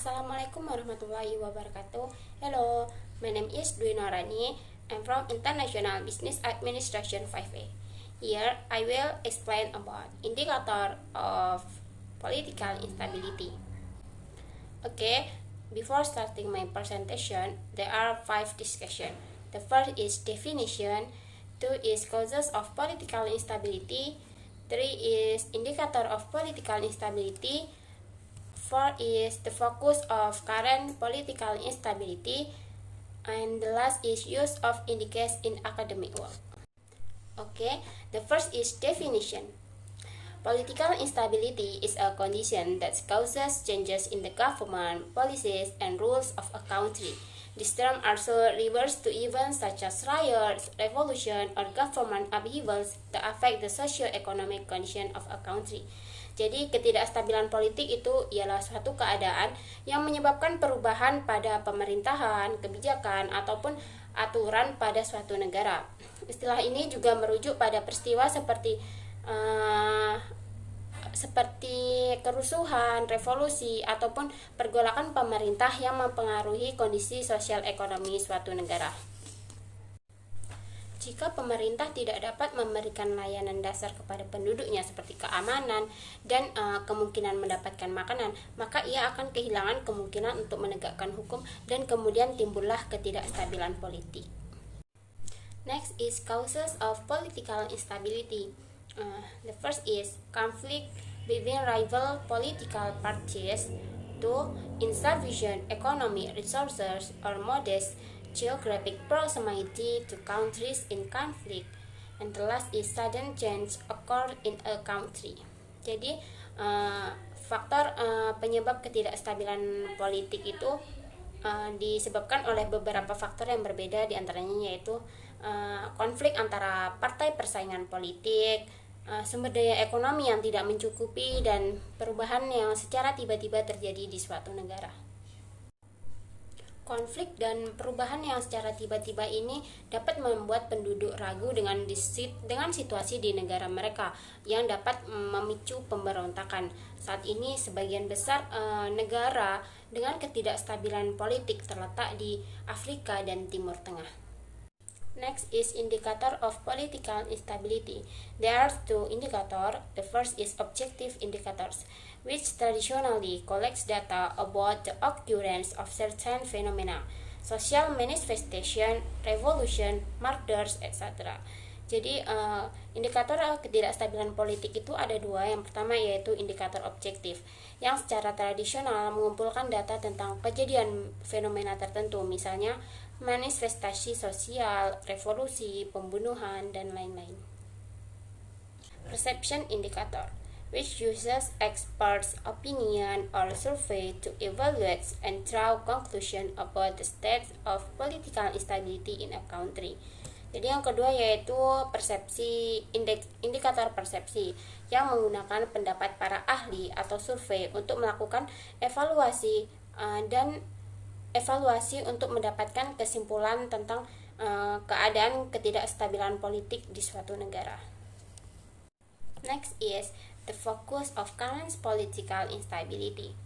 Assalamualaikum warahmatullahi wabarakatuh. Hello, my name is Dwi Norani. I'm from International Business Administration 5A. Here, I will explain about indicator of political instability. Okay, before starting my presentation, there are 5 discussion. The first is definition, 2 is causes of political instability, 3 is indicator of political instability, 4 is the focus of current political instability, and the last is use of indicators in academic work. Okay, the first is definition. Political instability is a condition that causes changes in the government, policies, and rules of a country. This term also refers to events such as riots, revolution, or government upheavals that affect the socio-economic condition of a country. Jadi ketidakstabilan politik itu ialah suatu keadaan yang menyebabkan perubahan pada pemerintahan, kebijakan, ataupun aturan pada suatu negara. Istilah ini juga merujuk pada peristiwa seperti kerusuhan, revolusi, ataupun pergolakan pemerintah yang mempengaruhi kondisi sosial ekonomi suatu negara. Jika pemerintah tidak dapat memberikan layanan dasar kepada penduduknya seperti keamanan dan kemungkinan mendapatkan makanan, maka ia akan kehilangan kemungkinan untuk menegakkan hukum dan kemudian timbullah ketidakstabilan politik. Next is causes of political instability. The first is conflict between rival political parties, 2 insufficient economic resources or modest geographic proximity to countries in conflict, and the last is sudden change occur in a country. Jadi faktor penyebab ketidakstabilan politik itu disebabkan oleh beberapa faktor yang berbeda, diantaranya yaitu konflik antara partai persaingan politik, sumber daya ekonomi yang tidak mencukupi, dan perubahan yang secara tiba-tiba terjadi di suatu negara. Konflik dan perubahan yang secara tiba-tiba ini dapat membuat penduduk ragu dengan situasi di negara mereka, yang dapat memicu pemberontakan. Saat ini sebagian besar negara dengan ketidakstabilan politik terletak di Afrika dan Timur Tengah. Next is indicator of political instability. There are 2 indicators. The first is objective indicators, which traditionally collects data about the occurrence of certain phenomena, social manifestation, revolution, murders, etc. Jadi indikator ketidakstabilan politik itu ada 2. Yang pertama yaitu indikator objektif, yang secara tradisional mengumpulkan data tentang kejadian fenomena tertentu, misalnya manifestasi sosial, revolusi, pembunuhan, dan lain-lain. Perception indicator, which uses experts' opinion or survey to evaluate and draw conclusion about the state of political instability in a country. Jadi yang kedua yaitu indikator persepsi, yang menggunakan pendapat para ahli atau survei untuk melakukan evaluasi untuk mendapatkan kesimpulan tentang keadaan ketidakstabilan politik di suatu negara. Next is the focus of current political instability.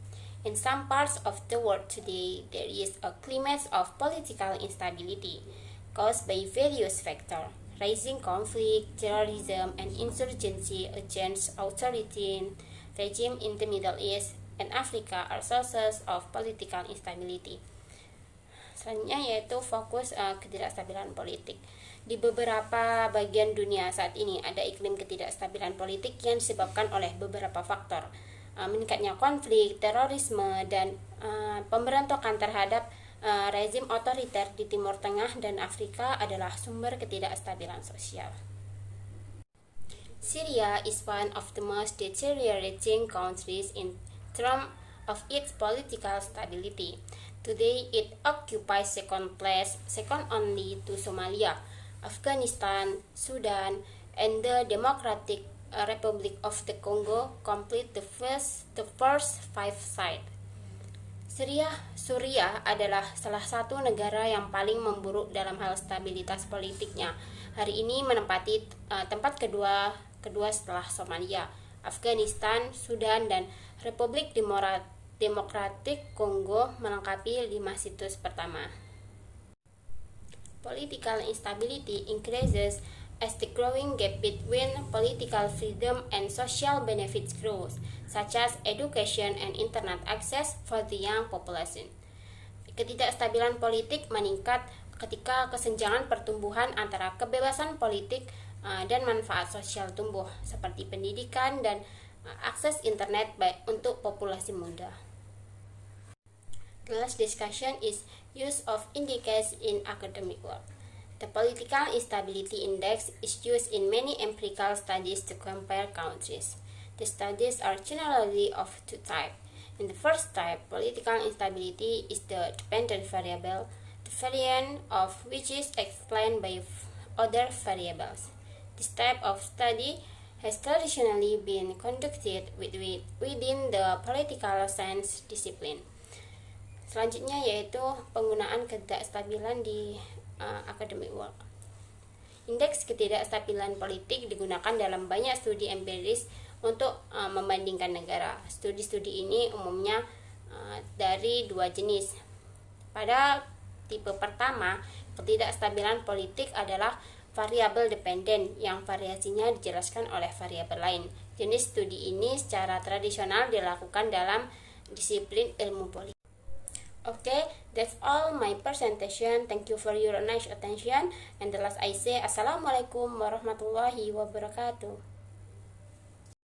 In some parts of the world today, there is a climate of political instability caused by various factors. Rising conflict, terrorism, and insurgency against authoritarian regime in the Middle East and Africa are sources of political instability. Selanjutnya yaitu fokus ketidakstabilan politik. Di beberapa bagian dunia saat ini ada iklim ketidakstabilan politik yang disebabkan oleh beberapa faktor. Meningkatnya konflik, terorisme, dan pemberontakan terhadap rezim otoriter di Timur Tengah dan Afrika adalah sumber ketidakstabilan sosial. Syria is one of the most deteriorating countries in terms of its political stability. Today, it occupies second place, second only to Somalia, Afghanistan, Sudan, and the Democratic Republic of the Congo complete the first 5 sites. Suriah adalah salah satu negara yang paling memburuk dalam hal stabilitas politiknya. Hari ini menempati tempat kedua setelah Somalia, Afghanistan, Sudan, dan Republik Democratic Congo melengkapi 5 situs pertama. Political instability increases as the growing gap between political freedom and social benefits grows, such as education and internet access for the young population. Ketidakstabilan politik meningkat ketika kesenjangan pertumbuhan antara kebebasan politik dan manfaat sosial tumbuh, seperti pendidikan dan akses internet untuk populasi muda. The last discussion is use of indicators in academic work. The Political Instability Index is used in many empirical studies to compare countries. The studies are generally of two types. In the first type, political instability is the dependent variable, the variance of which is explained by other variables. This type of study has traditionally been conducted within the political science discipline. Selanjutnya yaitu penggunaan ketidakstabilan di academic work. Indeks ketidakstabilan politik digunakan dalam banyak studi empiris untuk membandingkan negara. Studi-studi ini umumnya dari dua jenis. Pada tipe pertama, ketidakstabilan politik adalah variabel dependen yang variasinya dijelaskan oleh variabel lain. Jenis studi ini secara tradisional dilakukan dalam disiplin ilmu politik. Okay, that's all my presentation. Thank you for your nice attention. And the last I say, Assalamualaikum warahmatullahi wabarakatuh.